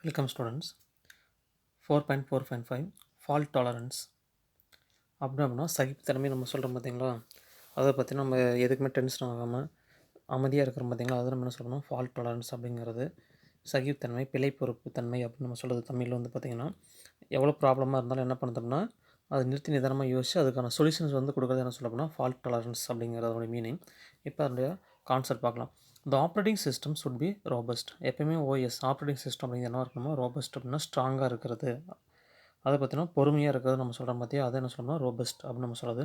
Welcome students. 4.4.5 fault tolerance அப்படின்னா சகிப்புத்தன்மை நம்ம சொல்கிறோம் பார்த்தீங்களா. அதை பற்றி நம்ம எதுக்குமே டென்ஷன் ஆகாமல் அமைதியாக இருக்கிறோம் பார்த்தீங்களா. அதை நம்ம என்ன சொல்லணும், ஃபால்ட் டாலரன்ஸ் அப்படிங்கிறது சகிப்புத்தன்மை, பிழை பொறுப்பு தன்மை அப்படின்னு நம்ம சொல்கிறது. தமிழில் வந்து பார்த்திங்கன்னா எவ்வளோ ப்ராப்ளமாக இருந்தாலும் என்ன பண்ணுறோம்னா அதை நிறுத்தி நிதானமாக யோசிச்சு அதுக்கான சொல்யூஷன்ஸ் வந்து கொடுக்குறது என்ன சொல்ல போனால் ஃபால்ட் டாலரன்ஸ் அப்படிங்கிறதோட மீனிங். இப்போ அதோடைய கான்செப்ட் பார்க்கலாம். த operating system should be robust. எப்பயுமே ஓஎஸ் ஆப்ரேட்டிங் சிஸ்டம் அப்படிங்கிற என்ன இருக்கணுமோ, ரோபஸ்ட் அப்படின்னா ஸ்ட்ராங்காக இருக்கிறது. அதை பார்த்தீங்கன்னா பொறுமையாக இருக்கிறது நம்ம சொல்கிறோம் பார்த்தியா, அதை என்ன சொல்லணும்னா ரோபஸ்ட் அப்படின்னு நம்ம சொல்கிறது.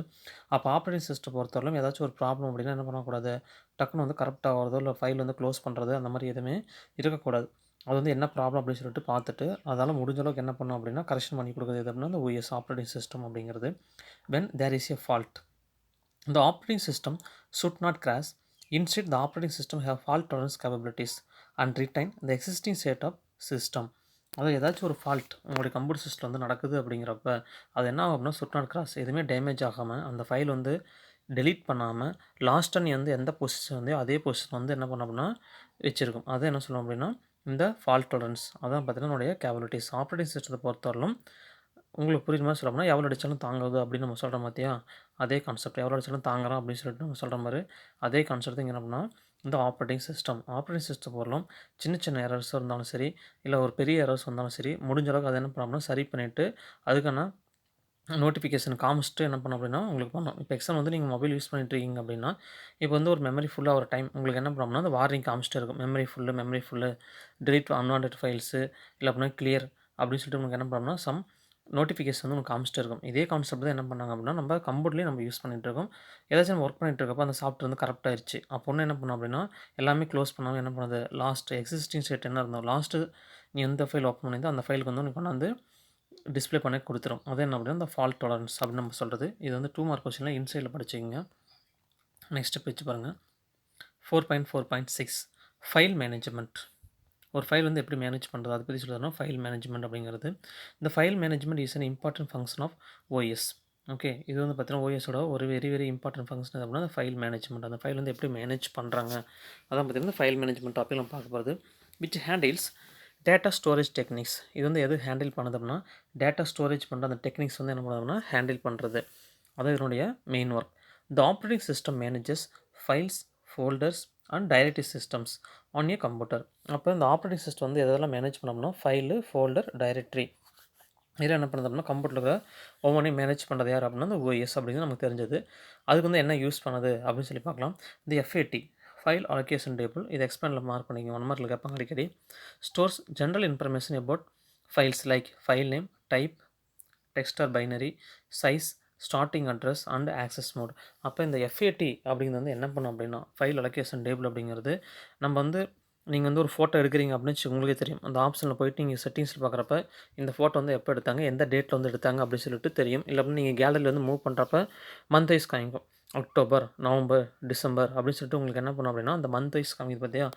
அப்போ ஆப்ரேட்டிங் சிஸ்டம் பொறுத்தவரையிலும் ஏதாச்சும் ஒரு ப்ராப்ளம் அப்படின்னா என்ன பண்ணக்கூடாது, டக்குன்னு வந்து கரெக்ட் ஆகிறதோ இல்லை ஃபைல் வந்து க்ளோஸ் பண்ணுறது அந்த மாதிரி எதுவுமே இருக்கக்கூடாது. அது வந்து என்ன ப்ராப்ளம் அப்படின்னு சொல்லிட்டு பார்த்துட்டு அதால் முடிஞ்ச அளவுக்கு என்ன பண்ணணும் அப்படின்னா கரெக்ஷன் பண்ணி கொடுக்குறது எது அப்படின்னா அந்த ஓஎஸ் ஆப்ரேட்டிங் சிஸ்டம் அப்படிங்கிறது. when there is a fault, the operating system should not crash. Instead, the operating system have fault tolerance capabilities and retain the existing state of system. அதாவது ஏதாச்சும் ஒரு ஃபால்ட் உங்களுடைய கம்ப்யூட்டர் சிஸ்டம் வந்து நடக்குது அப்படிங்கிறப்ப அது என்ன ஆகும் அப்படின்னா சுட் நாட் கிராஸ், எதுவுமே டேமேஜ் ஆகாமல் அந்த ஃபைல் வந்து டெலீட் பண்ணாமல் லாஸ்ட்டாக நீ வந்து எந்த பொசிஷன் வந்து அதே பொசிஷன் வந்து என்ன பண்ண அப்படின்னா வச்சுருக்கும். அதை என்ன சொல்லணும் அப்படின்னா இந்த ஃபால்ட் டாலரன்ஸ். அதான் பார்த்தீங்கன்னா என்னுடைய கேபபிலிட்டிஸ். ஆப்ரேட்டிங் சிஸ்டத்தை பொறுத்தவரையிலும் உங்களுக்கு புரியுற மாதிரி சொல்லணும்னா எவ்வளோ அடித்தாலும் தாங்குது அப்படின்னு நம்ம சொல்கிற மாதிரியா, அதே கான்செப்ட். எவ்வளோ அடித்தாலும் தாங்குறோம் அப்படின்னு சொல்லிட்டு நம்ம சொல்கிற மாதிரி அதே கான்செப்ட் இங்கே என்ன பண்ணால் இந்த ஆப்ரேட்டிங் சிஸ்டம் பொருளும் சின்ன சின்ன எரர்ஸ் இருந்தாலும் சரி இல்லை ஒரு பெரிய எரர்ஸ் வந்தாலும் சரி முடிஞ்ச அளவுக்கு அதை என்ன பண்ணோம்னா சரி பண்ணிவிட்டு அதுக்கான நோட்டிஃபிகேஷன் காமிச்சிட்டு என்ன பண்ணோம் அப்படின்னா உங்களுக்கு பண்ணோம். இப்போ எக்ஸாம் வந்து நீங்கள் மொபைல் யூஸ் பண்ணிட்டு இருக்கீங்க அப்படின்னா இப்போ வந்து ஒரு மெமரி ஃபுல்லாக ஒரு டைம் உங்களுக்கு என்ன பண்ணோம்னா அந்த வார்னிங் காமிச்சிட்டே இருக்கும். Memory full delete unwanted files இல்லை அப்படின்னா கிளியர் அப்படின்னு சொல்லிட்டு உங்களுக்கு என்ன பண்ணோம்னா சம் நோட்டிஃபிகேஷன் வந்து உங்களுக்கு காமிச்சிட்டே இருக்கும். இதே கான்செப்ட் தான் என்ன பண்ணாங்க அப்படின்னா நம்ம கம்ப்யூட்டர்லேயும் நம்ம யூஸ் பண்ணிகிட்டு இருக்கோம். ஏதாச்சும் நம்ம ஒர்க் பண்ணிட்டு இருக்கப்போ அந்த சாஃப்ட்வேர் வந்து கரெக்டாகிடுச்சு. அப்போ ஒன்று என்ன பண்ணோம் அப்படின்னா எல்லாமே க்ளோஸ் பண்ணாமல் என்ன பண்ணுறது, லாஸ்ட் எக்ஸிஸ்டிங் ஸ்டேட் என்ன இருந்தோம் லாஸ்ட்டு நீ எந்த ஃபைல் ஓப்பன் பண்ணியிருந்தோ அந்த ஃபைலுக்கு வந்து உனக்கு வந்து டிஸ்பிளே பண்ணி கொடுத்துரும். அது என்ன அப்படின்னா இந்த ஃபால்ட் டாலரன்ஸ் அப்படின்னு நம்ம சொல்கிறது. இது வந்து 2 மார்க் கொஸ்டினில் இன்சைடில் படிச்சுக்கிங்க. நெக்ஸ்ட் பேஜ் பாருங்கள். 4.4.6 ஃபைல் மேனேஜ்மெண்ட். ஒரு ஃபைல் வந்து எப்படி மேனேஜ் பண்ணுறது அதை பற்றி சொல்கிறதுனா ஃபைல் மேனேஜ்மெண்ட் அப்படிங்கிறது. இந்த file management is an important function of OS. Okay, இது வந்து பார்த்தீங்கன்னா ஓஎஸோட ஒரு வெரி வெரி இம்பார்ட்டன்ட் ஃபங்க்ஷன் அப்படின்னா அந்த ஃபைல் மேனேஜ்மெண்ட். அந்த ஃபைல் வந்து எப்படி மேனேஜ் பண்ணுறாங்க அதான் பார்த்தீங்கன்னா ஃபைல் மேனேஜ்மெண்ட் டாபிக் நம்ம பார்க்க போகிறது. Which handles data storage techniques. இது வந்து எது ஹேண்டில் பண்ணுது அப்படின்னா டேட்டா ஸ்டோரேஜ் பண்ணுற அந்த டெக்னிக்ஸ் வந்து என்ன பண்ணுறதுனா ஹேண்டில் பண்ணுறது. அது இதனுடைய main work. The operating system manages files, folders and directory systems on A computer. அப்போ இந்த ஆப்ரேட்டிங் சிஸ்டம் வந்து எதெல்லாம் மேனேஜ் பண்ணோம்னா ஃபைலு, ஃபோல்டர், டைரக்டரி இதில் என்ன பண்ணுறது அப்படின்னா கம்ப்யூட்டரில் ஒவ்வொன்றையும் மேனேஜ் பண்ணுறது யார் அப்படின்னா அந்த ஓஎஸ் அப்படிங்கிறது நமக்கு தெரிஞ்சது. அதுக்கு வந்து என்ன யூஸ் பண்ணுது அப்படின்னு சொல்லி பார்க்கலாம். இந்த எஃப்ஏடி ஃபைல் அலோகேஷன் டேபிள், இது எக்ஸ்பேண்டில் மார்க் பண்ணிங்க 1 மார்க்கில் கேட்பாங்க அடிக்கடி. Stores general information about files like file name, type, text or binary, size, starting address and access mode. அப்போ இந்த எஃப்ஏடி அப்படிங்கிறது வந்து என்ன பண்ணும் அப்படின்னா ஃபைல் அலோகேஷன் டேபிள் அப்படிங்கிறது நம்ம வந்து நீங்கள் வந்து ஒரு ஃபோட்டோ எடுக்கிறீங்க அப்படின்னு உங்களுக்கே தெரியும். அந்த ஆப்ஷனில் போய்ட்டு நீங்கள் செட்டிங்ஸில் பார்க்குறப்ப இந்த ஃபோட்டோ வந்து எப்போ எடுத்தாங்க, எந்த டேட்டில் வந்து எடுத்தாங்க அப்படின்னு சொல்லிட்டு தெரியும். இல்லை அப்படின்னு நீங்கள் கேலரியில் வந்து மூவ் பண்ணுறப்ப மந்த் வைஸ் காமிக்கும். அக்டோபர், நவம்பர், டிசம்பர் அப்படின்னு சொல்லிட்டு உங்களுக்கு என்ன பண்ணும் அப்படின்னா அந்த மந்த் வைஸ் காமிக்குது பார்த்தியா,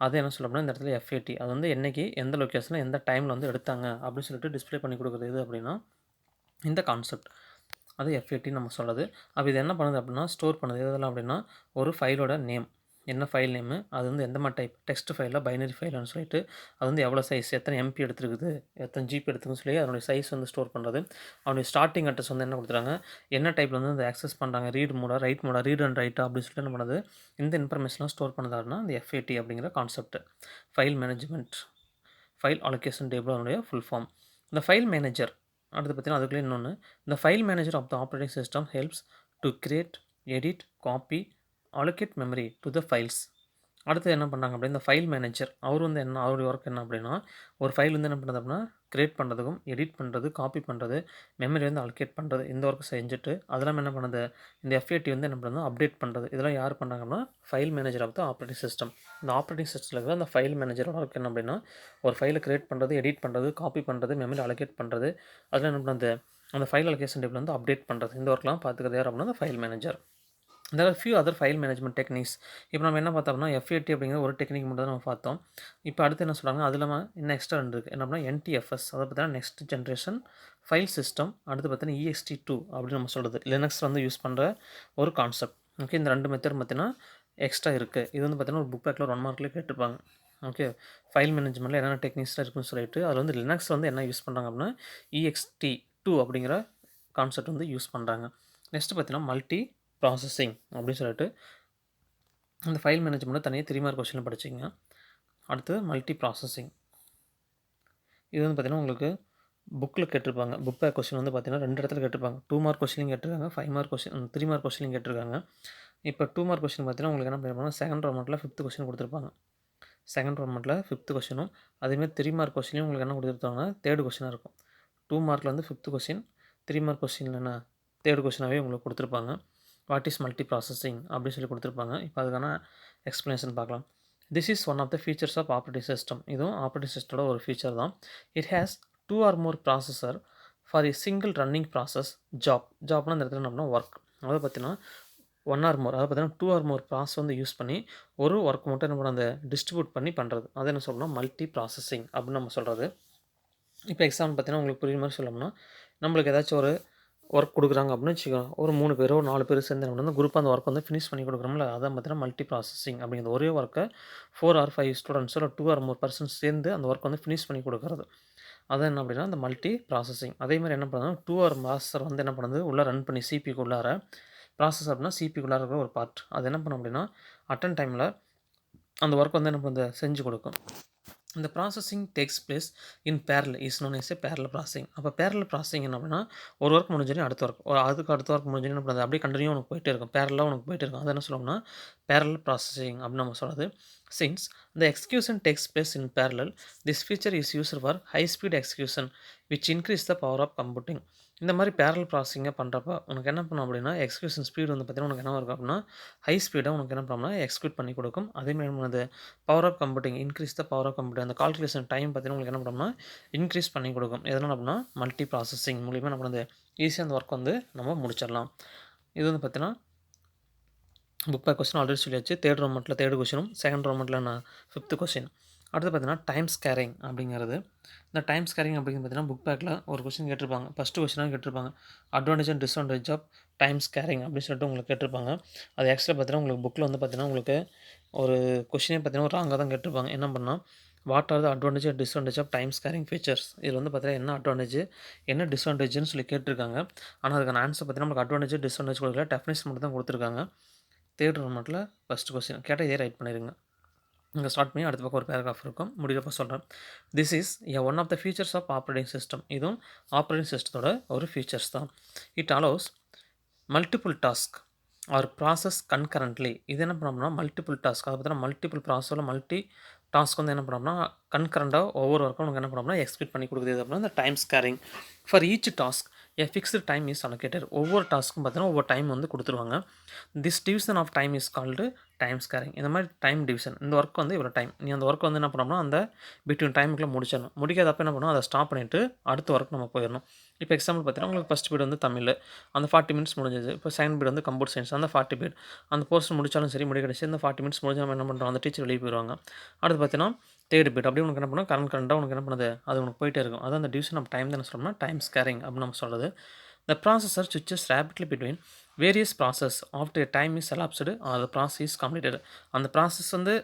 அதை என்ன சொல்ல அப்படின்னா இந்த இடத்துல எஃப்ஏடி அது வந்து என்றைக்கு எந்த லொக்கேஷனில் எந்த டைமில் வந்து எடுத்தாங்க அப்படின்னு சொல்லிட்டு டிஸ்பிளே பண்ணி கொடுக்குறது எது அப்படின்னா இந்த கான்செப்ட். அது எஃப்ஏடின்னு நம்ம சொல்கிறது. அப்போ இது என்ன பண்ணுது அப்படின்னா ஸ்டோர் பண்ணுது எதெல்லாம் அப்படின்னா ஒரு ஃபைலோட நேம், என்ன ஃபைல் நேமு, அது வந்து எந்த மாதிரி டைப், டெக்ஸ்ட் ஃபைலாக பைனரி ஃபைலான்னு சொல்லிட்டு அது வந்து எவ்வளோ சைஸ், எத்தனை எம்பி எடுத்துருக்குது, எத்தனை ஜிபி எடுத்துக்குன்னு சொல்லி அதனுடைய சைஸ் வந்து ஸ்டோர் பண்ணுறது. அவனுடைய ஸ்டார்டிங் அட்ரஸ் வந்து என்ன கொடுத்துறாங்க, என்ன டைப்பில் வந்து அந்த ஆக்சஸ் பண்ணுறாங்க, read Moda, right Moda, read and ரைட்டா அப்படின்னு சொல்லிட்டு என்ன பண்ணுது இந்த இன்ஃபர்மேஷன்லாம் ஸ்டோர் பண்ணுதாருன்னா அந்த எஃப்ஏடி அப்படிங்கிற concept. File management, file allocation table அதனுடைய ஃபுல் ஃபார்ம். இந்த ஃபைல் மேனேஜர் அடுத்து பார்த்தீங்கன்னா அதுக்குள்ளே இன்னொன்று, இந்த file manager of the operating system helps to create, edit, copy, allocate memory to the files. அடுத்து என்ன பண்ணாங்க அப்படின்னா இந்த ஃபைல் மேனேஜர் அவர் வந்து என்ன அவருடைய ஒர்க் என்ன அப்படின்னா ஒரு ஃபைல் வந்து என்ன பண்ணுறது அப்படின்னா கிரியேட் பண்ணுறதுக்கும் எடிட் பண்ணுறது, காப்பி பண்ணுறது, மெமரி வந்து அலோகேட் பண்ணுறது, இந்த ஒர்க் செஞ்சுட்டு அதெல்லாம் என்ன பண்ணுது இந்த எஃப்ஏடி வந்து என்ன பண்ணுறது அப்டேட் பண்ணுறது. இதெல்லாம் யார் பண்ணுறாங்கன்னா file manager of the operating system. இந்த ஆப்ரேட்டிங் சிஸ்டத்தில் இருக்கிற அந்த ஃபைல் மேனேஜரோட ஒர்க் என்ன அப்படின்னா ஒரு ஃபைலை கிரியேட் பண்ணுறது, எடிட் பண்ணுறது, காப்பி பண்ணுறது, மெமரி அலோகேட் பண்ணுறது, அதில் என்ன பண்ணுறது அந்த ஃபைல் அலோகேஷன் டேபிள் வந்து அப்டேட் பண்ணுறது. இந்த ஒர்க்லாம் பார்த்துக்கிறது யார் அப்படின்னா அந்த file manager. there are few other file management techniques. இப்போ நம்ம என்ன பார்த்தோம்னா எஃப்ஏடி அப்படிங்கிற ஒரு டெக்னிக் மட்டும் தான் நம்ம பார்த்தோம். இப்போ அடுத்து என்ன சொல்கிறாங்க அது இல்லாமல் இன்னும் எக்ஸ்ட்ரா இருக்குது என்ன அப்படின்னா என்டிஎஃப்எஸ், அதை பார்த்தீங்கன்னா நெக்ஸ்ட் ஜென்ரேஷன் ஃபைல் சிஸ்டம். அடுத்து பார்த்தீங்கன்னா EXT2 அப்படின்னு நம்ம சொல்கிறது லினக்ஸ் வந்து யூஸ் பண்ணுற ஒரு கான்செப்ட். ஓகே, இந்த ரெண்டு மெத்தட் பார்த்தீங்கன்னா எக்ஸ்ட்ரா இருக்குது. இது வந்து பார்த்தீங்கன்னா ஒரு புக் பேக்கில் 1 மார்க்லேயே கேட்டிருப்பாங்க. ஓகே. ஃபைல் மேனேஜ்மெண்ட்டில என்னென்ன டெக்னிக்ஸ்லாம் இருக்குன்னு சொல்லிட்டு, அதில வந்து லினக்ஸ் வந்து என்ன யூஸ் பண்றாங்க அப்படின்னா, EXT2 அப்படிங்கிற கான்செப்ட் வந்து யூஸ் பண்றாங்க. நெக்ஸ்ட் பார்த்தீங்கன்னா, மல்டி ப்ராசஸிங் அப்படின்னு சொல்லிட்டு, அந்த ஃபைல் மேனேஜ்மெண்ட்ட தனியா 3 மார்க் கொஸ்டின்ல படிச்சுக்கங்க. அடுத்து மல்டி ப்ராசஸிங். இது வந்து பார்த்தீங்கன்னா, உங்களுக்கு புக்ல கேட்டிருப்பாங்க. புக் பேக் கொஸ்டின் வந்து பார்த்தீங்கன்னா, 2 இடத்துல கேட்டிருப்பாங்க. 2 மார்க் கொஸ்டின்லயும் கேட்டிருக்காங்க. 5 மார்க் கொஸ்டின் 3 மார்க் கொஸ்டின்லயும் கேட்டிருக்காங்க. இப்போ 2 மார்க் கொஸ்டின் பார்த்தீங்கன்னா, உங்களுக்கு என்ன பண்ணியிருப்பாங்கன்னா, செகண்ட் ரோமன்ட்ல 5த் கொஸ்டின் குடுத்துருப்பாங்க. செகண்ட் ரோமன்ட்ல 5த் கொஸ்டினும், அதேமாரி 3 மார்க் கொஸ்டின்லயும் உங்களுக்கு என்ன குடுத்துருப்பாங்கன்னா, 3 கொஸ்டினா இருக்கும். 2 மார்க்ல வந்து 5த் கொஸ்டின், 3 மார்க் கொஸ்டின்ல என்ன 3 கொஸ்டினாவே உங்களுக்கு குடுத்துருப்பாங்க. வாட் இஸ் மல்டி ப்ராசஸிங் அப்படின்னு சொல்லி குடுத்துருப்பாங்க. இப்போ அதுக்கான எக்ஸ்ப்ளனேஷன் பார்க்கலாம். This is one of the features of operating system. இதுவும் ஆப்பரேட்டிங் சிஸ்டத்தோட ஒரு ஃபீச்சர் தான். It has 2 or more processor for a single running process job. ஜாப்னா இந்த இடத்துல என்ன அப்படின்னா ஒர்க். அதாவது பார்த்தீங்கன்னா 1 ஆர் மோர், அதாவது பார்த்தீங்கன்னா 2 ஆர் மோர் ப்ராசஸ் வந்து யூஸ் பண்ணி ஒரு ஒர்க் மட்டும் என்ன பண்ண அந்த டிஸ்ட்ரிபியூட் பண்ணி பண்ணுறது. அதை என்ன சொல்லணும்னா மல்டி ப்ராசஸிங் அப்படின்னு நம்ம சொல்கிறது. இப்போ எக்ஸாம்பிள் பார்த்தீங்கன்னா உங்களுக்கு புரியுற மாதிரி சொல்லணும்னா, நம்மளுக்கு ஏதாச்சும் ஒரு ஒர்க் குடுக்குறாங்க அப்படின்னு வச்சுக்கோங்க. ஒரு 3 பேரோ, 4 பேரோ சேர்ந்து என்ன பண்ணணும், குரூப்பா அந்த ஒர்க் வந்து ஃபினிஷ் பண்ணி குடுக்குறோம்ல, அதான் பார்த்தீங்கன்னா மல்டி ப்ராசஸிங் அப்படிங்கிறது. ஒரே ஒர்க்க 4 ஆர் 5 ஸ்டூடண்ட்ஸோ இல்ல 2 ஆர் மோர் பெர்சன்ஸ் சேர்ந்து அந்த ஒர்க் வந்து ஃபினிஷ் பண்ணி குடுக்குறது. அதான் என்ன அப்படின்னா, அந்த மல்டி ப்ராசஸிங். அதேமாரி என்ன பண்ணுதுன்னா, 2 ஆர் மாஸ்டர் வந்து என்ன பண்ணுது, உள்ள ரன் பண்ணி சிபிக்கு உள்ளார ப்ராசஸ் அப்படின்னா சிபிக்கு உள்ளார இருக்கிற ஒரு பார்ட். அது என்ன பண்ணும் அப்படின்னா, அட் டைம்ல அந்த ஒர்க் வந்து என்ன பண்ணுது, செஞ்சு கொடுக்கும். இந்த processing takes place in parallel is known as a parallel processing. அப்போ பேரலல் ப்ராசஸிங் என்ன அப்படின்னா, ஒரு ஒர்க் முடிஞ்சோடனே அடுத்த ஒர்க், அதுக்கு அடுத்த ஒர்க் முடிஞ்சோடனே என்ன பண்ணுறது, அப்படியே கண்டினியூ உனக்கு போயிட்டே இருக்கும். பேரலாக உனக்கு போயிட்டே இருக்கும். அது என்ன சொல்லுவோம்னா பேரலல் ப்ராசஸிங் அப்படின்னு நம்ம சொல்கிறது. Since the execution takes place in parallel, this feature is used for high speed execution which increase the power of computing. இந்த மாதிரி பேரல் ப்ராசஸிங்கை பண்ணுறப்ப உனக்கு என்ன பண்ணும் அப்படின்னா, எக்ஸிக்யூஷன் ஸ்பீடு வந்து பார்த்தீங்கன்னா உனக்கு என்ன இருக்கும் அப்படின்னா, ஹை ஸ்பீடாக உனக்கு என்ன பண்ணோம்னா எக்ஸிக்யூட் பண்ணி கொடுக்கும். அதேமாதிரி என்ன பண்ணுது, power of computing increase the power of computing. அந்த கால்குலேஷன் டைம் பார்த்தீங்கன்னா உங்களுக்கு என்ன பண்ணோம்னா இன்க்ரீஸ் பண்ணி கொடுக்கும். எதனால் அப்படின்னா மல்டி ப்ராசஸிங் மூலிமா என்ன பண்ணுது, ஈஸியாக அந்த ஒர்க் வந்து நம்ம முடிச்சிடலாம். இது வந்து பார்த்தீங்கன்னா புக் பேக் கொஸ்டின் ஆல்ரெடி சொல்லியாச்சு. தேர்ட் ரோமன்ட்டில் 3 கொஸ்டினும், செகண்ட் ரோமன்ட்டில் என்ன 5th கொஸ்டின். அடுத்து பார்த்தீங்கன்னா டைம் ஸ்கேரிங் அப்படிங்கிறது. இந்த டைம் ஸ்கேரிங் அப்படிங்கிறது பார்த்தீங்கன்னா புக் பேக்கில் ஒரு கொஸ்டின் கேட்டிருப்பாங்க. ஃபஸ்ட்டு கொஸ்டினாக கேட்டிருப்பாங்க, advantage and disadvantage of time sharing அப்படின்னு சொல்லிட்டு உங்களுக்கு கேட்டிருப்பாங்க. அது ஆக்சுவலாக பார்த்தீங்கன்னா உங்களுக்கு புக்கில் வந்து பார்த்தீங்கன்னா உங்களுக்கு ஒரு கொஸ்டினே பார்த்தீங்கன்னா ஒரு ராங்காக தான் கேட்டிருப்பாங்க. என்ன பண்ணால், what are the advantage and disadvantage of time sharing features. இதில் வந்து பார்த்தீங்கன்னா என்ன அட்வான்டேஜ் என்ன டிஸ்அட்வான்டேஜ்னு சொல்லி கேட்டிருக்காங்க. ஆனால் அதுக்கான ஆன்சர் பார்த்தீங்கன்னா நமக்கு அட்வான்டேஜ் டிஸ்அட்வான்டேஜ் கொடுக்கல, டெஃபினேஷன் மட்டும் தான் கொடுத்துருக்காங்க. தேர்ட் ரோமன்ட்டில் ஃபஸ்ட் கொஸ்டின் கேட்டால் இதே ரைட் பண்ணிடுங்க. இங்கே ஸ்டார்ட் பண்ணி அடுத்த பக்கம் ஒரு பேராகிராஃப் இருக்கும், முடிகிறப்ப சொல்கிறேன். This is one of the features of operating system. இதுவும் ஆப்ரேட்டிங் சிஸ்டத்தோட ஒரு ஃபீச்சர்ஸ் தான். It allows multiple task or process concurrently. இது என்ன பண்ணோம்னா மல்டிபிள் டாஸ்க், அதை பார்த்தீங்கன்னா மல்டிபிள் ப்ராசஸில் மல்டி டாஸ்க் வந்து என்ன பண்ணோம்னா கன்கரண்டாக ஒவ்வொரு ஒர்க்கும் நமக்கு என்ன பண்ணோம்னா எக்ஸிக்யூட் பண்ணி கொடுக்குது அப்படின்னா இந்த time sharing. For each task a fixed time is allocated. ஒவ்வொரு டாஸ்க்கும் பார்த்தீங்கன்னா ஒவ்வொரு டைம் வந்து கொடுத்துருவாங்க. This division of time is called time sharing. இந்த மாதிரி டைம் டிவிஷன், இந்த ஒர்க் வந்து இவ்வளோ டைம், நீ அந்த ஒர்க் வந்து என்ன பண்ணோம்னா அந்த பிட்வீன் டைமுக்குள்ளே முடிச்சிடணும். முடிக்காதப்ப என்ன பண்ணணும், அதை ஸ்டாப் பண்ணிவிட்டு அடுத்த ஒர்க் நம்ம போயிடணும். இப்போ எக்ஸாம்பிள் பார்த்தீங்கன்னா உங்களுக்கு ஃபஸ்ட் பீரியட் வந்து தமிழ், அந்த 40 மினிட்ஸ் முடிஞ்சது. இப்போ செகண்ட் பீரியட் வந்து கம்ப்யூட்டர் சயின்ஸ், அந்த 40 பீரியட் அந்த கோர்ஸ் முடிச்சாலும் சரி முடிக்கடிச்சு இந்த 40 மினிட்ஸ் முடிஞ்சு நம்ம என்ன பண்ணுறோம், அந்த டீச்சர் வெளியே போயிடுவாங்க. அடுத்து பார்த்தீங்கன்னா தேர்ட் பீரியட் அப்படியே உனக்கு என்ன பண்ணணும், கரண்டாக உனக்கு என்ன பண்ணுது, அது உனக்கு போயிட்டே இருக்கும். அதான் அந்த டிவிஷன் ஆஃப் டைம் தான் என்ன சொல்லணும்னா டைம் ஸ்கேரிங் அப்படின்னு நம்ம சொல்கிறது. The processor switches rapidly between various process after a time is elapsed or the process is completed. அந்த ப்ராசஸ் வந்து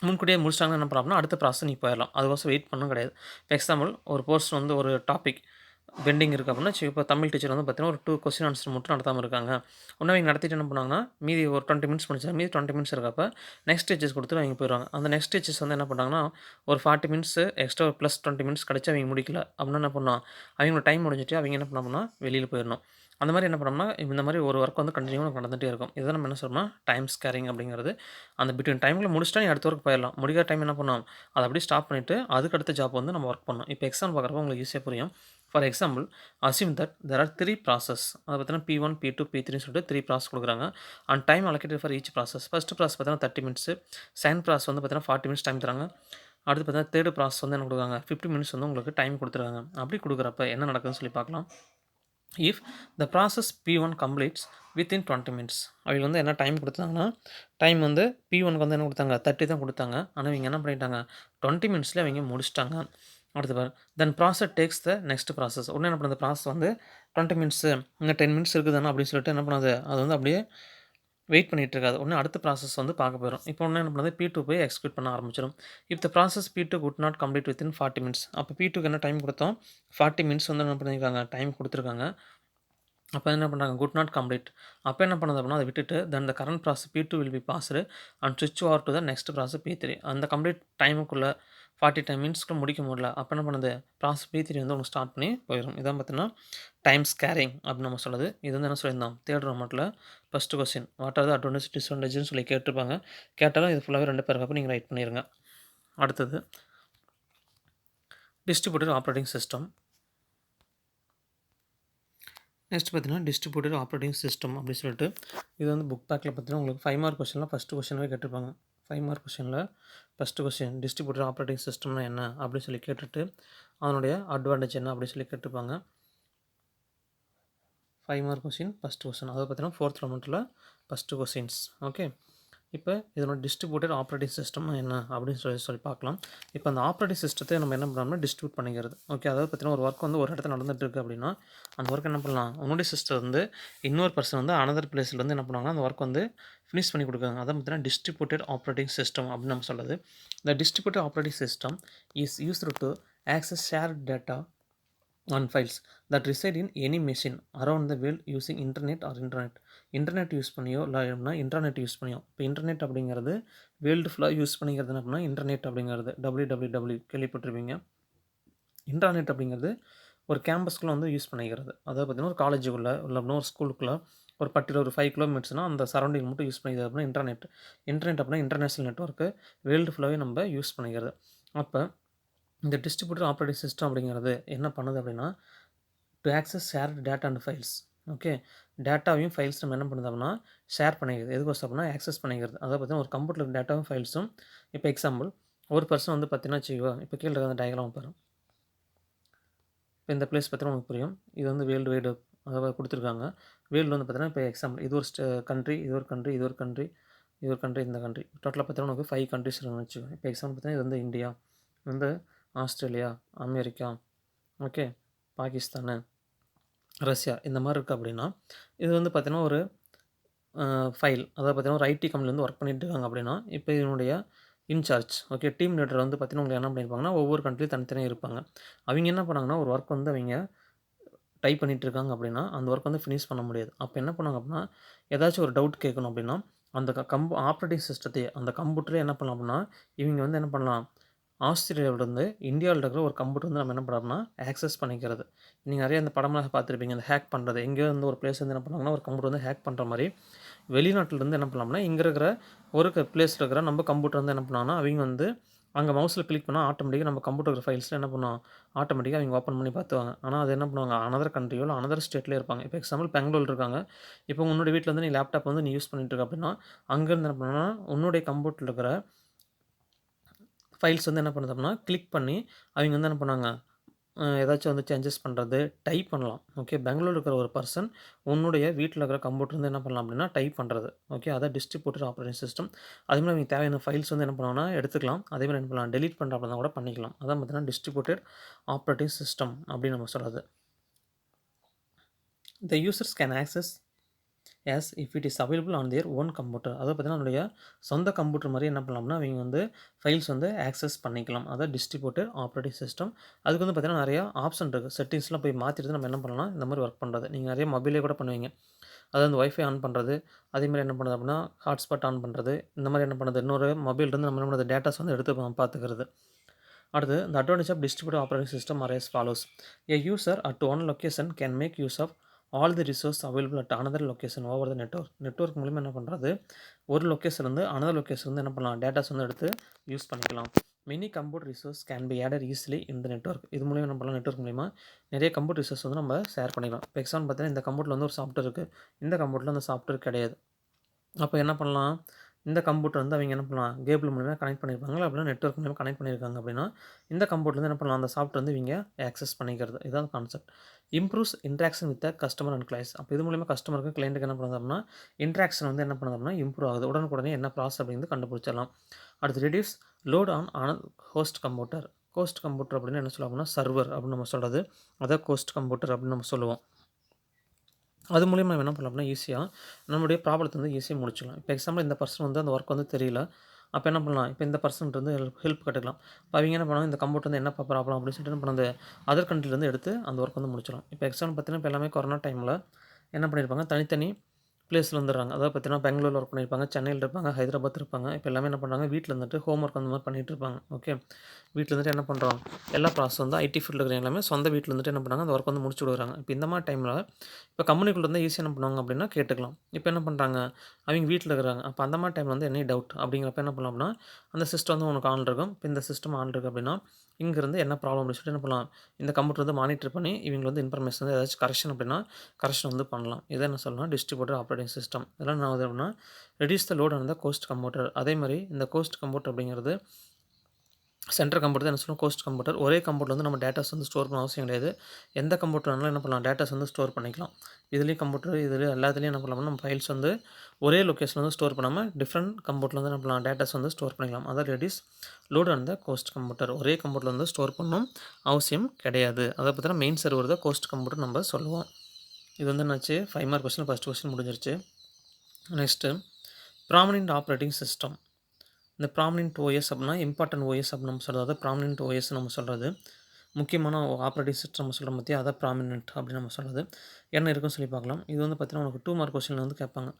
முன்கூட்டியே முடிச்சிட்டாங்கன்னா என்ன பண்ணலாம்னா அடுத்த ப்ராசஸ் நீ போயிடலாம். அதுக்கோசம் வெயிட் பண்ணணும் கிடையாது. எக்ஸாம்பிள் ஒரு போர்ஷன் வந்து ஒரு டாபிக் பெண்டிங் இருக்குது அப்படின்னா இப்போ தமிழ் டீச்சர் வந்து பார்த்தீங்கன்னா ஒரு 2 கொஸ்டின் ஆன்சர் மட்டும் நடத்தாமல் இருக்காங்க. இன்னும் அவங்க நடத்திட்டு என்ன பண்ணுவாங்கன்னா மீதி ஒரு 20 மினிட்ஸ் முடிச்சாங்க, மீதி 20 மினிட்ஸ் இருக்கப்போ நெக்ஸ்ட் டீச்சர்ஸ் கொடுத்துட்டு அவங்க போயிடுவாங்க. அந்த நெக்ஸ்ட் டீச்சர்ஸ் வந்து என்ன பண்ணாங்கன்னா ஒரு 40 மினிட்ஸ் எக்ஸ்ட்ரா ப்ளஸ் 20 மினிட்ஸ் கிடச்சி அவங்க முடிக்கல அப்படின்னா என்ன பண்ணலாம், அவங்களோட டைம் முடிஞ்சிட்டு அவங்க என்ன பண்ணோம்னா வெளியில் போயிடணும். அந்த மாதிரி என்ன பண்ணோம்னா இந்த மாதிரி ஒரு ஒர்க் வந்து கண்டினியூவாக நடந்துகிட்டே இருக்கும். இதுதான் நம்ம என்ன சொல்லணும்னா டைம் ஸ்கேரிங் அப்படிங்கிறது. அந்த பிட்வீன் டைமில் முடிச்சுட்டா நீ அடுத்த ஒர்க் போயிடலாம். முடிக்கிற டைம் என்ன பண்ணணும், அதை அப்படியே ஸ்டாப் பண்ணிவிட்டு அதுக்கு அடுத்த ஜாப் வந்து நம்ம ஒர்க் பண்ணணும். இப்போ எக்ஸாம்பிள் பார்க்குறப்ப உங்களுக்கு ஈஸியாக புரியும். For example assume that there are 3 process, அதை பார்த்தீங்கன்னா P1 P2 P3 சொல்லிட்டு 3 ப்ராசஸ் கொடுக்குறாங்க. And time allocated for each process. First process பார்த்தீங்கன்னா 30 மினிட்ஸ், செகண்ட் ப்ராசஸ் வந்து பார்த்தீங்கன்னா 40 மினிட்ஸ் டைம் தராங்க. அடுத்து பார்த்தீங்கன்னா தேர்ட் ப்ராசஸ் வந்து என்ன கொடுக்குறாங்க, 50 மினிட்ஸ் வந்து உங்களுக்கு டைம் கொடுத்துருக்காங்க. அப்படி கொடுக்குறப்ப என்ன நடக்குதுன்னு சொல்லி பார்க்கலாம். If the process P1 completes within 20 minutes, அவங்க வந்து என்ன டைம் கொடுத்தாங்கன்னா டைம் வந்து P1க்கு வந்து என்ன கொடுத்தாங்க 30 தான் கொடுத்தாங்க. ஆனால் இவங்க என்ன பண்ணிட்டாங்க 20 மினிட்ஸ்லேயே அவங்க முடிச்சிட்டாங்க. அடுத்து பாரு, தென் process takes the next process. உடனே என்ன பண்ணுறது, ப்ராசஸ் வந்து 20 மினிட்ஸு இன்னும் 10 மினிட்ஸ் இருக்குதுன்னா அப்படின்னு சொல்லிட்டு என்ன பண்ணாது, அது வந்து அப்படியே வெயிட் பண்ணிட்டு இருக்காது. உடனே அடுத்த ப்ராசஸ் வந்து பார்க்க போயிரும். இப்போ உடனே என்ன பண்ணுது P2 போய் எக்ஸிக்யூட் பண்ண ஆரம்பிச்சிடும். If the process P2 good not complete within 40 minutes. அப்போ P2க்கு என்ன டைம் கொடுத்தோம்? 40 மினிட்ஸ் வந்து என்ன பண்ணியிருக்காங்க? டைம் கொடுத்துருக்காங்க. அப்போ என்ன பண்ணுறாங்க? Could not complete. அப்போ என்ன பண்ணுது அப்படின்னா அதை விட்டுட்டு then the current process P2 will be passed and ஸ்விட்ச் over to the next process P3. அந்த கம்ப்ளீட் டைமுக்குள்ளே 40 மினிட்ஸ்க்குள்ள முடிக்க முடியல. அப்போ என்ன பண்ணுது? ப்ராசஸ் P3 வந்து உங்களுக்கு ஸ்டார்ட் பண்ணி போயிடும். இதான் பார்த்தீங்கன்னா டைம் ஸ்கேரிங் அப்படின்னு நம்ம சொல்லுது. இது வந்து என்ன சொல்லியிருந்தோம்? தேர்ட் ரோமட்டில் first question what are the advantage டிஸ்அட்வான்டேஜ்னு சொல்லி கேட்டிருப்பாங்க. கேட்டாலும் இது ஃபுல்லாகவே 2 பேருக்கப்போ நீங்கள் ரைட் பண்ணிடுங்க. அடுத்தது டிஸ்ட்ரிபியூட்டட் ஆப்ரேட்டிங் சிஸ்டம். நெக்ஸ்ட் பார்த்தீங்கன்னா டிஸ்ட்ரிபியூட்டட் ஆப்ரேட்டிங் சிஸ்டம் அப்படின்னு சொல்லிட்டு இது வந்து புக் பேக்கில் பார்த்தீங்கன்னா உங்களுக்கு 5 மார்க் கொஸ்டினில் ஃபஸ்ட்டு கொஸ்டினாகவே கேட்டிருப்பாங்க. 5 மார்க் கொஸ்டினில் ஃபஸ்ட்டு கொஸ்டின் டிஸ்ட்ரிபியூட்டட் ஆப்ரேட்டிங் சிஸ்டம்னா என்ன அப்படின்னு சொல்லி கேட்டுட்டு அதனுடைய அட்வான்டேஜ் என்ன அப்படின்னு சொல்லி கேட்டிருப்பாங்க. 5 மார்க் கொஸ்டின் ஃபஸ்ட்டு கொஸ்டின் அதாவது பார்த்தீங்கன்னா ஃபோர்த் ரோமட்டில் ஃபஸ்ட்டு கொஸ்டின்ஸ். ஓகே, இப்போ இதனோட டிஸ்ட்ரிபியூட்டட் ஆப்ரேட்டிங் சிஸ்டம்னா என்ன அப்படின்னு சொல்லி பார்க்கலாம். இப்போ அந்த ஆப்ரேட்டிங் சிஸ்டத்தை நம்ம என்ன பண்ணோம்னா டிஸ்ட்ரிபியூட் பண்ணிக்கிறது. ஓகே, அதாவது பார்த்தீங்கன்னா ஒரு ஒர்க் வந்து ஒரு இடத்துல நடந்துட்டு இருக்குது அப்படின்னா அந்த ஒர்க் என்ன பண்ணலாம்? உன்னுடைய சிஸ்டம் வந்து இன்னொரு பர்சன் வந்து அனதர் பிளேஸில் வந்து என்ன பண்ணுவாங்கன்னா அந்த ஒர்க் வந்து ஃபினிஷ் பண்ணி கொடுக்குறாங்க. அதான் பார்த்தீங்கன்னா டிஸ்ட்ரிபியூட்டட் ஆப்ரேட்டிங் சிஸ்டம் அப்படின்னு நம்ம சொல்லுது. இந்த distributed operating system is used to access share data on files that reside in any machine around the world using internet or internet. Internet use பண்ணியோ இல்லை அப்படின்னா இன்டர்நெட் யூஸ் பண்ணியோ. இப்போ இன்டர்நெட் அப்படிங்கிறது வேர்ல்டு ஃபுல்லாக யூஸ் பண்ணிக்கிறது என்ன அப்படின்னா இன்டர்நெட் அப்படிங்கிறது www கேள்விப்பட்டிருப்பீங்க. இன்டர்நெட் அப்படிங்கிறது ஒரு கேம்பஸ்க்குள்ளே வந்து யூஸ் பண்ணிக்கிறது. அதாவது பார்த்தீங்கன்னா ஒரு காலேஜுக்குள்ளே இல்லை அப்படின்னா ஒரு ஸ்கூலுக்குள்ளே ஒரு பர்டிகுலர் ஒரு 5 கிலோமீட்டர்ஸ்னால் அந்த சரௌண்டிங் மட்டும் யூஸ் பண்ணிக்கிறது அப்படின்னா இன்டர்நெட். இன்டர்நெட் அப்படின்னா இன்டர்நேஷ்னல் நெட்ஒர்க்கு வேர்ல்டு ஃபுல்லாகவே நம்ம யூஸ் பண்ணிக்கிறது. அப்போ இந்த டிஸ்ட்ரிபியூட்டட் ஆப்ரேட்டிங் சிஸ்டம் அப்படிங்கிறது என்ன பண்ணுது அப்படின்னா to access share data and files. Okay, டேட்டாவையும் ஃபைல்ஸ் நம்ம என்ன பண்ணுது அப்படின்னா ஷேர் பண்ணிக்கிறது. எதுக்கோசம் அப்படின்னா ஆக்சஸ் பண்ணிக்கிறது. அதாவது பார்த்தீங்கன்னா ஒரு கம்ப்யூட்டர் டேட்டாவும் ஃபைல்ஸும் இப்போ எக்ஸாம்பிள் ஒரு பர்சன் வந்து பார்த்தீங்கன்னா வச்சுக்கோ இப்போ கீழே இருக்கிற டயக்ராம் பாருங்க. இப்போ இந்த பிளேஸ் பார்த்தீங்கன்னா உங்களுக்கு புரியும். இது வந்து வேர்ல்டு வைடு அதாவது கொடுத்துருக்காங்க. வேர்ல்டு வந்து பார்த்தீங்கன்னா இப்போ எக்ஸாம்பிள் இது ஒரு கண்ட்ரி, இது ஒரு கண்ட்ரி, இது ஒரு கண்ட்ரி, இது ஒரு கண்ட்ரி, இந்த கண்ட்ரி டோட்டலாக பார்த்தீங்கன்னா உங்களுக்கு 5 கண்ட்ரிஸ் இருக்குன்னு வச்சுக்கோ. இப்போ எக்ஸாம்பிள் பார்த்தீங்கன்னா இது வந்து இந்தியா, வந்து Australia, America, okay, Pakistan, Russia இந்த மாதிரி இருக்குது அப்படின்னா இது வந்து பார்த்தீங்கன்னா ஒரு ஃபைல். அதாவது பார்த்தீங்கன்னா ஒரு ஐடி கம்பெனிலேருந்து ஒர்க் பண்ணிட்டு இருக்காங்க அப்படின்னா இப்போ இதனுடைய இன்சார்ஜ் ஓகே டீம் லீடர் வந்து பார்த்தீங்கன்னா உங்களுக்கு என்ன பண்ணியிருப்பாங்கன்னா ஒவ்வொரு கண்ட்ரியும் தனித்தனியாக இருப்பாங்க. அவங்க என்ன பண்ணாங்கன்னா ஒரு ஒர்க் வந்து அவங்க டைப் பண்ணிகிட்டு இருக்காங்க அப்படின்னா அந்த ஒர்க் வந்து ஃபினிஷ் பண்ண முடியாது. அப்போ என்ன பண்ணாங்க அப்படின்னா ஏதாச்சும் ஒரு டவுட் கேட்கணும் அப்படின்னா அந்த ஆப்ரேட்டிங் சிஸ்டத்தை அந்த கம்ப்யூட்டரே என்ன பண்ணலாம் அப்படின்னா இவங்க வந்து என்ன பண்ணலாம் ஆஸ்திரேலியாவிலேருந்து இந்தியாவில் இருக்கிற ஒரு கம்ப்யூட்டர் வந்து நம்ம என்ன பண்ணுறோம்னா ஆக்சஸ் பண்ணிக்கிறது. நீங்கள் நிறைய இந்த படமாக பார்த்துருப்பீங்க இந்த ஹேக் பண்ணுறது. எங்கேயோ வந்து ஒரு பிளேஸ் வந்து என்ன பண்ணாங்கன்னா ஒரு கம்ப்யூட்டர் வந்து ஹேக் பண்ணுற மாதிரி வெளிநாட்டிலேருந்து என்ன பண்ணலாம்னா இங்கே இருக்கிற ஒரு பிளேஸில் இருக்கிற நம்ம கம்ப்யூட்டர் வந்து என்ன பண்ணாங்கன்னா அவங்க வந்து அங்கே மவுஸில் கிளிக் பண்ணால் ஆட்டோமேட்டிக்காக நம்ம கம்ப்யூட்டர் ஃபைல்ஸில் என்ன பண்ணுவோம் ஆட்டோமேட்டிக்காக அவங்க ஓப்பன் பண்ணி பார்த்துவாங்க. ஆனால் அது என்ன பண்ணுவாங்க அனதர் கண்ட்ரியோ இல்லை அனதர் ஸ்டேட்லேயே இருப்பாங்க. இப்போ எக்ஸாம்பிள் பெங்களூர் இருக்காங்க. இப்போ உன்னோட வீட்டில் வந்து நீ லேப்டாப் வந்து நீ யூஸ் பண்ணிட்டு இருக்க அப்படின்னா அங்கேருந்து என்ன பண்ணணும்னா உன்னுடைய கம்ப்யூட்டரில் இருக்கிற ஃபைல்ஸ் வந்து என்ன பண்ணுது அப்படின்னா கிளிக் பண்ணி அவங்க வந்து என்ன பண்ணாங்க ஏதாச்சும் வந்து சேஞ்சஸ் பண்ணுறது டைப் பண்ணலாம். ஓகே, பெங்களூர் இருக்கிற ஒரு பர்சன் உன்னுடைய வீட்டில் இருக்கிற கம்ப்யூட்டர் வந்து என்ன பண்ணலாம் அப்படின்னா டைப் பண்ணுறது. ஓகே, அதான் டிஸ்ட்ரிபியூட்டட் ஆப்ரேட்டிங் சிஸ்டம். அதேமாதிரி அவங்க தேவையான ஃபைல்ஸ் வந்து என்ன பண்ணலாம்னா எடுத்துக்கலாம். அதேமாதிரி என்ன பண்ணலாம் டெலீட் பண்ணுற அப்படின்னா கூட பண்ணிக்கலாம். அதான் பார்த்தீங்கன்னா டிஸ்ட்ரிபியூட்டட் ஆப்ரேட்டிங் சிஸ்டம் அப்படின்னு நம்ம சொல்கிறது. த users can access as if it is available on their own computer. அதாவது பார்த்தீங்கன்னா நம்மளுடைய சொந்த கம்ப்யூட்டர் மாதிரி என்ன பண்ணலாம்னா அவங்க வந்து ஃபைல்ஸ் வந்து ஆக்சஸ் பண்ணிக்கலாம். அதாவது டிஸ்ட்ரிபியூட்டட் ஆப்ரேட்டிங் சிஸ்டம். அதுக்கு வந்து பார்த்தீங்கன்னா நிறையா ஆப்ஷன் இருக்குது. செட்டிங்ஸ்லாம் போய் மாற்றிட்டு நம்ம என்ன பண்ணலாம் இந்த மாதிரி ஒர்க் பண்ணுறது. நீங்கள் நிறைய மொபைலே கூட பண்ணுவீங்க. அதாவது அந்த ஒய்ஃபை ஆன் பண்ணுறது, அதேமாதிரி என்ன பண்ணுறது அப்படின்னா ஹாட்ஸ்பாட் ஆன் பண்ணுறது, இந்த மாதிரி என்ன பண்ணுறது இன்னொரு மொபைல்லேருந்து நம்ம என்ன பண்ணுறது டேட்டாஸ் வந்து எடுத்து பார்த்துக்கிறது. அடுத்து the advantage of distributed operating system are as follows. A user at one location can make use of all the resources available at another location over the network. Network மூலிமா என்ன பண்ணுறது ஒரு லொக்கேஷன் வந்து another location வந்து என்ன பண்ணலாம் datas வந்து எடுத்து யூஸ் பண்ணிக்கலாம். Many computer resource can be added easily இந்த நெட்ஒர்க். இது மூலிமா என்ன பண்ணலாம் நெட்ஒர்க் மூலிமா நிறைய கம்ப்யூட்டர் ரிசோர்ஸ் வந்து நம்ம ஷேர் பண்ணிக்கலாம். இப்போ எக்ஸாம்பிள் பார்த்தீங்கன்னா இந்த கம்ப்யூட்டரில் வந்து ஒரு சாஃப்ட்வேர் இருக்குது, இந்த கம்ப்யூட்டரில் அந்த சாஃப்ட்வேர் கிடையாது. அப்போ என்ன பண்ணலாம் இந்த கம்ப்யூட்டர் வந்து அவங்க என்ன பண்ணலாம் கேபிள் மூலிமா கனெக்ட் பண்ணியிருப்பாங்களா அப்படின்னா நெட்ஒர்க் மூலிமா கனெக்ட் பண்ணியிருக்காங்க அப்படின்னா இந்த கம்ப்யூட்டர் என்ன பண்ணலாம் அந்த சாஃப்ட்வேர் வந்து இவங்க ஆக்சஸ் பண்ணிக்கிறது. இதுதான் concept. Improves interaction with customer and clients. அப்போ இது மூலிமா கஸ்டமருக்கு கிளைண்ட்டுக்கு என்ன பண்ணுறது அப்படின்னா இன்ட்ராக்ஷன் வந்து என்ன பண்ணுறது அப்படின்னா இம்ப்ரூவ் ஆகுது. உடனுக்குடனே என்ன ப்ராசஸ் அப்படிங்கிறது கண்டுபிடிச்சிடலாம். அடுத்து reduce load on host computer. Host computer அப்படின்னு என்ன சொல்லுவோம் அப்படின்னா சர்வர் அப்படின்னு நம்ம சொல்கிறது. அதான் ஹோஸ்ட் கம்ப்யூட்டர் அப்படின்னு நம்ம சொல்லுவோம். அது மூலியமா நம்ம என்ன பண்ணலாம் அப்படின்னா, ஈஸியாக நம்மளுடைய ப்ராப்ளத்த வந்து ஈஸியா முடிச்சுக்கலாம். இப்போ எக்ஸாம்பிள் இந்த பர்சன் வந்து அந்த ஒர்க் வந்து தெரியல. அப்போ என்ன பண்ணலாம், இப்போ இந்த பர்சன்ட்ட வந்து ஹெல்ப் கேட்டுக்கலாம். இப்போ அவிங்க என்ன பண்ணுவாங்க, இந்த கம்ப்யூட்டர் வந்து என்னப்பா ப்ராப்ளம் அப்படின்னு சொல்லிட்டு என்ன பண்ணுறது, அதர் கண்ட்ரிலேருந்து எடுத்து அந்த ஒர்க் வந்து முடிச்சிடலாம். இப்போ எக்ஸாம்பிள் பார்த்தீங்கன்னா, இப்போ எல்லாமே கொரோனா டைமில் என்ன பண்ணியிருப்பாங்க, தனித்தனி பிளேஸில் வந்துடுறாங்க. அதாவது பார்த்தீங்கன்னா, பெங்களூர்ல ஒர்க் பண்ணியிருப்பாங்க, சென்னையில் இருப்பாங்க, ஹைதராபாத் இருப்பாங்க. இப்போ எல்லாமே என்ன பண்ணுறாங்க, வீட்டில் இருந்துட்டு ஹோம் ஒர்க் அந்த மாதிரி பண்ணிட்டு இருப்பாங்க. ஓகே. வீட்டில் இருந்துட்டு என்ன பண்ணுறோம், எல்லா ப்ராசஸ் வந்து ஐடி ஃபீல்டில் இருக்கிற எல்லாமே சொந்த வீட்டில் இருந்துட்டு என்ன பண்ணுறாங்க, அந்த ஒர்க் வந்து முடிச்சு விடுறாங்க. இப்போ இந்த மாதிரி டைமில் இப்போ கம்பெனிக்குள்ள இருந்தால் ஈஸியாக என்ன பண்ணுவாங்க அப்படின்னா கேட்டுக்கலாம். இப்போ என்ன பண்ணுறாங்க, அவங்க வீட்டில் இருக்கிறாங்க. அப்போ அந்த மாதிரி டைமில் வந்து எனி டவுட் அப்படிங்கிறப்ப என்ன பண்ணலாம் அப்படின்னா, அந்த சிஸ்டம் வந்து உனக்கு ஆன் இருக்கும். இப்போ இந்த சிஸ்டம் ஆன் இருக்குது அப்படின்னா, இங்கேருந்து என்ன ப்ராப்ளம் அப்படின்னு சொல்லிட்டு என்ன பண்ணலாம், இந்த கம்ப்யூட்டர் வந்து மானிட்டர் பண்ணி இவங்க வந்து இன்ஃபர்மேஷன் வந்து ஏதாச்சும் கரெக்ஷன் அப்படின்னா கரெக்ஷன் வந்து பண்ணலாம். இதை என்ன சொல்லலாம், டிஸ்ட்ரிபியூட்டர் ஆப்பரேட்டிங் சிஸ்டம். இதெல்லாம் என்ன ஆகுது அப்படின்னா, reduce the load on the host computer. அதே மாதிரி இந்த கோஸ்ட் கம்ப்யூட்டர் அப்படிங்கிறது சென்ட்ரல் கம்ப்யூட்டர் தான் என்ன சொல்லுவோம், கோஸ்ட் கம்ப்யூட்டர். ஒரே கம்ப்யூட்டர் வந்து நம்ம டேட்டாஸ் வந்து ஸ்டோர் பண்ண அவசியம் கிடையாது. எந்த கம்ப்யூட்டர் வேணாலும் என்ன பண்ணலாம், டேட்டாஸ் வந்து ஸ்டோர் பண்ணிக்கலாம். இதுலேயும் கம்ப்யூட்டர் இதில் எல்லாத்துலேயும் என்ன பண்ணலாம்னா, நம்ம ஃபைல்ஸ் வந்து ஒரே லொக்கேஷனில் வந்து ஸ்டோர் பண்ணாமல் டிஃப்ரெண்ட் கம்ப்யூட்டரில் வந்து என்ன பண்ணலாம், டேட்டாஸ் வந்து ஸ்டோர் பண்ணிக்கலாம். அதான் reduce load on the host computer. ஒரே கம்ப்யூட்டரில் வந்து ஸ்டோர் பண்ணணும் அவசியம் கிடையாது. அதை பார்த்தீங்கன்னா மெயின் சர்வர் தான் கோஸ்ட் கம்ப்யூட்டர் நம்ம சொல்லுவோம். இது வந்து என்னாச்சு, 5 மார்க் கொஸ்டின் ஃபஸ்ட் கொஸ்டின் முடிஞ்சிருச்சு. Next prominent operating system. இந்த ப்ராமினென்ட் ஓஎஸ் அப்படின்னா இம்பார்ட்டன்ட் ஓஎஸ் அப்படின்னு நம்ம சொல்கிறது. அதாவது ப்ராமினென்ட் ஓஎஸ் நம்ம சொல்கிறது முக்கியமான ஆப்ரேட்டிங் சிஸ்டம் நம்ம சொல்கிற பற்றி அதான் ப்ராமினென்ட் அப்படின்னு நம்ம சொல்கிறது. என்ன இருக்குன்னு சொல்லி பார்க்கலாம். இது வந்து பார்த்தீங்கன்னா உனக்கு 2 மார்க் கொஸ்டினில் வந்து கேட்பாங்க.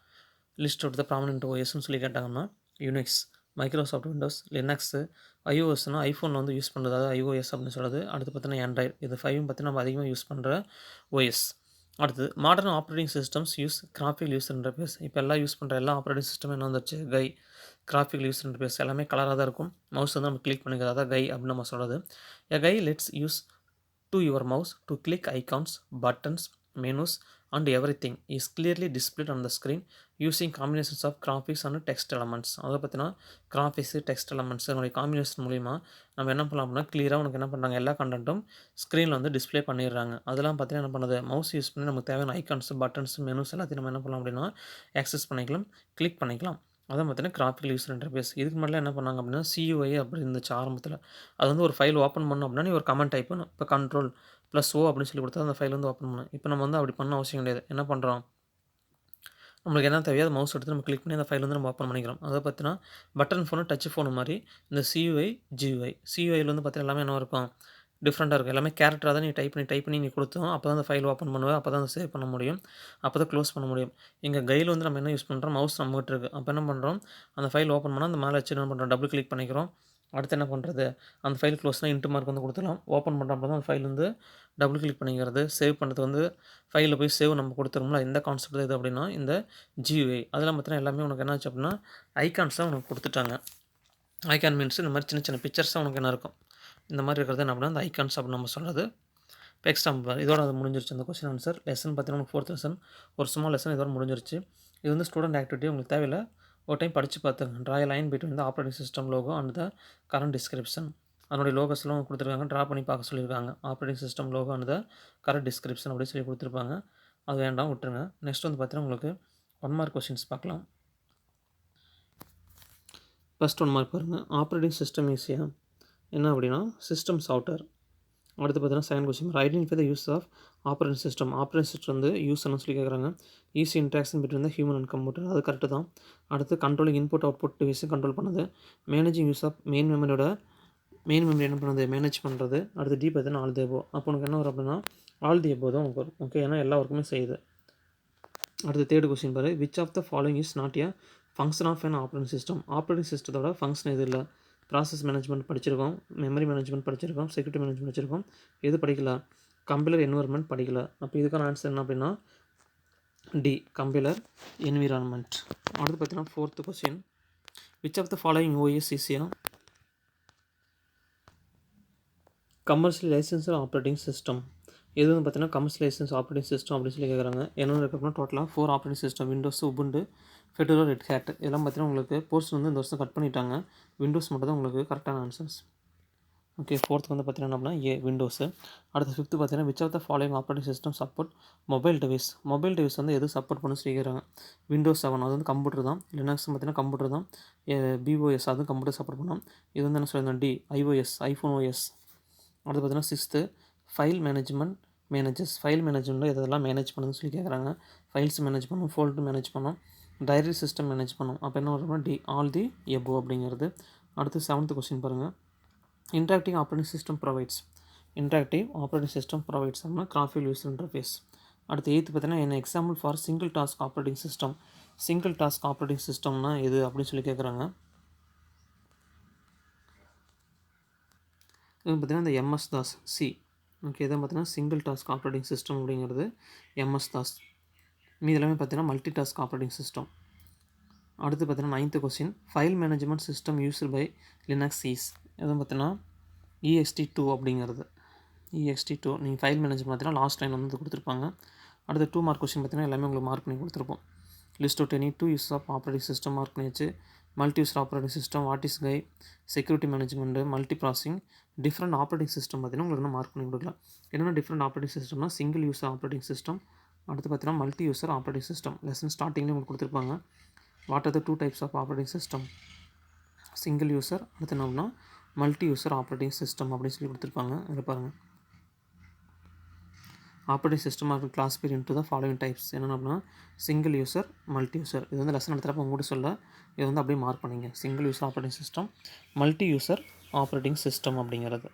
லிஸ்ட் அவுட் த ப்ராமினென்ட் ஓஎஸ்ன்னு சொல்லி கேட்டாங்கன்னா, யுனிக்ஸ், மைக்ரோசாஃப்ட் விண்டோஸ், லினக்ஸு, ஐஓஎஸ்னா ஐஃபோனில் வந்து யூஸ் பண்ணுறது, அதாவது ஐஓஎஸ் அப்படின்னு சொல்கிறது. அடுத்து பார்த்தீங்கன்னா ஆண்ட்ராய்டு. இது 5 பார்த்தீங்கன்னா நம்ம அதிகமாக யூஸ் பண்ணுற ஓஎஸ். அடுத்தது modern operating systems use graphical user interface. இப்போ எல்லாம் யூஸ் பண்ணுற எல்லா ஆப்ரேட்டிங் சிஸ்டம் என்ன வந்துருச்சு, கை. கிராஃபிக்கல் யூசர் இன்டர்ஃபேஸ் எல்லாமே கலராக தான் இருக்கும். மவுஸ் வந்து நம்ம கிளிக் பண்ணிக்கிறது, அதான் கை அப்படின்னு நம்ம சொல்கிறது. A GUI let's use to your mouse to click icons, buttons, menus and everything is clearly displayed on the screen using combinations of graphics and text elements. அதை பார்த்தீங்கன்னா கிராஃபிக்ஸு டெக்ஸ்ட் எலமெண்ட்ஸ் அதனுடைய combination மூலிமா நம்ம என்ன பண்ணலாம் அப்படின்னா கிளியராக உனக்கு என்ன பண்ணுறாங்க, எல்லா கண்டென்ட்டும் ஸ்க்ரீனில் வந்து டிஸ்ப்ளே பண்ணிடுறாங்க. அதெல்லாம் பார்த்தீங்கன்னா என்ன பண்ணுது, மவுஸ் யூஸ் பண்ணி நமக்கு தேவையான ஐக்கான்ஸ், பட்டன்ஸ், மெனுஸ் எல்லாத்தையும் நம்ம என்ன பண்ணலாம் அப்படின்னா ஆக்சஸ் பண்ணிக்கலாம், கிளிக் பண்ணிக்கலாம். அதான் பார்த்தீங்கன்னா கிராஃபிக்கல் யூசர் இன்டர்ஃபேஸ். இதுக்கு முன்னாடி என்ன பண்ணாங்க அப்படின்னா சியூஐ அப்படி இருந்துச்சு ஆரம்பத்தில். அது வந்து ஒரு ஃபைல் ஓப்பன் பண்ணோம் அப்படின்னா நீ ஒரு கமெண்ட் டைப் பண்ணணும். இப்போ கண்ட்ரோல் ப்ளஸ் ஓ அப்படின்னு சொல்லி கொடுத்தா அந்த ஃபைல் வந்து ஓப்பன் பண்ணணும். இப்போ நம்ம வந்து அப்படி பண்ண அவசியம் கிடையாது. என்ன பண்ணுறோம், நம்மளுக்கு என்ன தேவையோ அதை மவுஸ் எடுத்து நம்ம கிளிக் பண்ணி அந்த ஃபைல் வந்து நம்ம ஓப்பன் பண்ணிக்கிறோம். அதை பார்த்தீங்கன்னா பட்டன் ஃபோனு, டச் ஃபோனு மாதிரி இந்த சியூஐ, ஜியூஐ. சியூஐயில் வந்து பார்த்தீங்கன்னா எல்லாமே என்ன இருக்கும், டிஃப்ரெண்ட்டாக இருக்கும். எல்லாமே கேரக்டராக தான் நீ டைப் பண்ணி நீ கொடுத்தோம். அப்போ தான் அந்த ஃபைல் ஓப்பன் பண்ணுவேன். அப்போ தான் அதை சேவ் பண்ண முடியும். அப்போ தான் க்ளோஸ் பண்ண முடியும். இங்கே கையில் வந்து நம்ம என்ன யூஸ் பண்ணுறோம், மவுஸ் நம்மகிட்ட இருக்குது. அப்போ என்ன பண்ணுறோம், அந்த ஃபைல் ஓப்பன் பண்ணால் அந்த மேலே வச்சு என்ன பண்ணுறோம், டபுள் கிளிக் பண்ணிக்கிறோம். அடுத்து என்ன பண்ணுறது, அந்த ஃபைல் க்ளோஸ்னால் இன்ட்டு மார்க் வந்து கொடுத்துடலாம். ஓப்பன் பண்ணுறோம் அப்போ தான் அந்த ஃபைல் வந்து டபுள் கிளிக் பண்ணிக்கிறது. சேவ் பண்ணுறதுக்கு வந்து ஃபைலில் போய் சேவ் நம்ம கொடுத்துருவோம்ல, இந்த கான்செப்ட் தான் இது அப்படின்னா இந்த ஜியூஐ. அதெல்லாம் பார்த்தீங்கன்னா எல்லாமே உனக்கு என்ன ஆச்சு அப்படின்னா ஐகான்ஸ் தான் உனக்கு கொடுத்துட்டாங்க. ஐகான் மீன்ஸ் இந்த மாதிரி சின்ன சின்ன பிக்சர்ஸ் தான் உனக்கு என்ன இருக்கும், இந்த மாதிரி இருக்கிறது என்ன அப்படின்னா அந்த ஐகான்ஸ் அப்படின்னு நம்ம சொல்கிறது. இப்போ எக்ஸாம்பிள் இதோட அது முடிஞ்சிருச்சு அந்த கொஸ்டின் ஆன்சர். லெசன் பார்த்தீங்கன்னா உங்களுக்கு 4th லெசன் ஒரு ஸ்மால் லெசன் இதோட முடிஞ்சிருச்சு. இது வந்து ஸ்டூடெண்ட் ஆக்டிவிட்டி, உங்களுக்கு தேவையில்லை ஒரு டைம் படித்து பார்த்துங்க. Draw line between the operating system logo and the current description. அதனுடைய லோகோஸ்லாம் கொடுத்துருக்காங்க, ட்ரா பண்ணி பார்க்க சொல்லியிருக்காங்க. Operating system logo and the current description அப்படின்னு சொல்லி கொடுத்துருப்பாங்க. அது வேண்டாம் விட்டுருங்க. நெக்ஸ்ட் வந்து பார்த்தீங்கன்னா உங்களுக்கு 1 மார்க் கொஸ்டின்ஸ் பார்க்கலாம். ஃபஸ்ட் 1 மார்க் பாருங்கள். ஆப்ரேட்டிங் சிஸ்டம் ஈஸியாக என்ன அப்படின்னா சிஸ்டம் சாஃப்ட்வேர். அடுத்து பார்த்தீங்கன்னா second question, identify the use of operating system. Operating system வந்து யூஸ்ன்னு சொல்லி கேட்குறாங்க. Easy interaction between the human and computer, அது கரெக்டு தான். அடுத்து கண்ட்ரோலிங் இன்புட் அவுட்புட் டிவைஸும் கண்ட்ரோல் பண்ணுது. மேனேஜிங் யூஸ் ஆஃப் மெயின் மெமரியோட மெமரி என்ன பண்ணுறது, மேனேஜ் பண்ணுறது. அடுத்து டி பார்த்தீங்கன்னா ஆல் தி எபோவ். அப்போ உனக்கு என்ன வரும் அப்படின்னா ஆல் தி எபோவ் தான் உங்களுக்கு வரும். ஓகே, ஏன்னா எல்லா ஒர்க்குமே செய்யுது. அடுத்து தேர்ட் கொஸ்டின் பாரு, which of the following is not a function of an operating system. Operating சிஸ்டத்தோட ஃபங்க்ஷன் எது இல்லை. ப்ராசஸ் மேனேஜ்மெண்ட் படிச்சிருக்கோம், மெமரி மேனேஜ்மெண்ட் படிச்சிருக்கோம், செக்யூரிட்டி மேனேஜ்மெண்ட் படிச்சிருக்கோம். எது படிக்கல, கம்பைலர் என்விரான்மெண்ட் படிக்கல. அப்போ இதுக்கான ஆன்சர் என்ன அப்படின்னா டி, கம்பைலர் என்விரான்மெண்ட். அடுத்து பார்த்தீங்கன்னா 4th question, which of the following OS is commercial licence operating system. இது வந்து பார்த்தீங்கன்னா கமர்ஷியல் லைசன்ஸ் ஆப்ரேட்டிங் சிஸ்டம் அப்படின்னு சொல்லி கேட்குறாங்க. என்னென்ன இருக்குது அப்படின்னா டோட்டலாக 4 operating system, Windows, Ubuntu, Fedora, Red Hat. இதெல்லாம் பார்த்தீங்கன்னா உங்களுக்கு போர்ஷன் வந்து இந்த வருஷம் கட் பண்ணிட்டாங்க. விண்டோஸ் மட்டும் தான் உங்களுக்கு கரெக்டான ஆன்சர்ஸ். ஓகே, 4th வந்து பார்த்தீங்கன்னா அப்படின்னா ஏ, விண்டோஸு. அடுத்து 5th பார்த்தீங்கன்னா which of the following operating system support mobile device. Mobile device வந்து எது சப்போர்ட் பண்ணி சொல்லிக்கிறாங்க, விண்டோஸ் 7 அது வந்து கம்ப்யூட்டர் தான். லினக்ஸ் பார்த்தீங்கன்னா கம்ப்யூட்டர் தான். பிஓஎஸ் அது கம்ப்யூட்டர் சப்போர்ட் பண்ணோம். இது வந்து என்ன சொல்லியிருந்தோம் டி, ஐஓஎஸ், ஐஃபோன் ஓஎஸ். அடுத்து பார்த்தீங்கன்னா 6th file management manages. File மேனேஜ்மெண்ட்டில் எதெல்லாம் மேனேஜ் பண்ணுதுன்னு சொல்லி கேட்குறாங்க. ஃபைல்ஸ் மேனேஜ் பண்ணும், ஃபோல்டர் மேனேஜ் பண்ணும், டைரரி சிஸ்டம் மேனேஜ் பண்ணும். அப்போ என்ன வரும்னா ஆல் தி எபோ அப்படிங்கிறது. அடுத்து 7th கொஸ்டின் பாருங்கள். Interactive operating system provides. Interactive operating system provides அப்படின்னா கிராஃபியல் யூசர் இன்டர்ஃபேஸ். அடுத்து 8th பார்த்தீங்கன்னா என்ன example for single task operating system. Single task operating சிஸ்டம்னா எது அப்படின்னு சொல்லி கேட்குறாங்க. இது பார்த்தீங்கன்னா இந்த MS DOS சி. ஓகே, இதான் பார்த்தீங்கன்னா சிங்கிள் டாஸ்க் ஆப்ரேட்டிங் சிஸ்டம் அப்படிங்கிறது MS DOS. மீது எல்லாமே பார்த்தீங்கன்னா மல்டி டாஸ்க் ஆப்ரேட்டிங் சிஸ்டம். அடுத்து பார்த்தீங்கன்னா 9th question file management system used by Linux is. எதுவும் பார்த்தீங்கன்னா EXT2 அப்படிங்கிறது. EXT2 நீங்கள் ஃபைல் மேனேஜ்மெண்ட் பார்த்தீங்கன்னா லாஸ்ட் லைன் வந்து கொடுத்துருப்பாங்க. அடுத்து 2 மார்க் கொஸ்டின் பார்த்தீங்கன்னா எல்லாமே உங்களுக்கு மார்க் பண்ணி கொடுத்துருப்போம். List out any 2 use of operating system mark பண்ணியாச்சு. Multi user operating system, what is GUI, security management, multi processing, different operating system பார்த்தீங்கன்னா உங்களுக்கு இன்னும் மார்க் பண்ணி கொடுக்கலாம். என்னென்ன டிஃப்ரெண்ட் ஆப்ரேட்டிங் சிஸ்டம்னா சிங்கிள் யூஸர் ஆப்ரேட்டிங் சிஸ்டம், அடுத்து பார்த்தீங்கன்னா multi user operating system. Lesson ஸ்டார்டிங்லேயே உங்களுக்கு கொடுத்துருப்பாங்க. What are the 2 types of operating system, single user, அடுத்து என்னன்னா மல்டி யூஸர் ஆப்ரேட்டிங் சிஸ்டம் அப்படின்னு சொல்லி கொடுத்துருப்பாங்க. இதில் பாருங்கள். Operating system R classified into the following types. என்னென்ன அப்படின்னா சிங்கிள் யூசர், மல்டி யூசர். இது வந்து லெசன் எடுத்துகிறப்ப உங்கள்கிட்ட சொல்ல இது வந்து அப்படியே மார்க் பண்ணிங்க. Single user operating system, multi user operating system அப்படிங்கிறது.